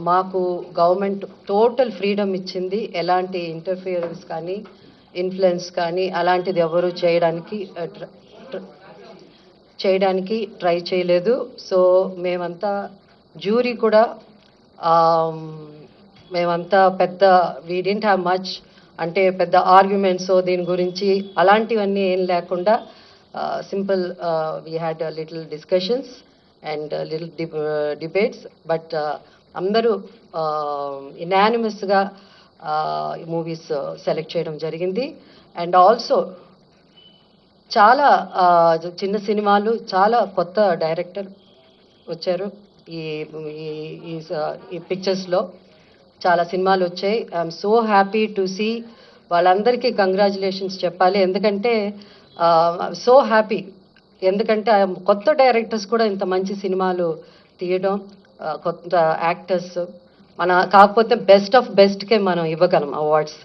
మాకు government total freedom ఇచ్చింది. ఎలాంటి ఇంటర్ఫియరెన్స్ కానీ ఇన్ఫ్లుయెన్స్ కానీ అలాంటిది ఎవరు చేయడానికి ట్రై చేయలేదు. సో మేమంతా జ్యూరీ కూడా మేమంతా పెద్ద వీ డింట్ హ్యావ్ మచ్ అంటే పెద్ద ఆర్గ్యుమెంట్స్ దీని గురించి అలాంటివన్నీ ఏం లేకుండా simple we had little discussions and little debates. But అందరూ ఇనానిమస్గా మూవీస్ సెలెక్ట్ చేయడం జరిగింది. అండ్ ఆల్సో చాలా చిన్న సినిమాలు, చాలా కొత్త డైరెక్టర్ వచ్చారు ఈ ఈ పిక్చర్స్లో. చాలా సినిమాలు వచ్చాయి. I'm so happy to see. వాళ్ళందరికీ కంగ్రాచులేషన్స్ చెప్పాలి. ఎందుకంటే సో హ్యాపీ, ఎందుకంటే కొత్త డైరెక్టర్స్ కూడా ఇంత మంచి సినిమాలు తీయడం, కొత్త యాక్టర్స్ కాకపోతే బెస్ట్ ఆఫ్ బెస్ట్కే మనం ఇవ్వగలం అవార్డ్స్.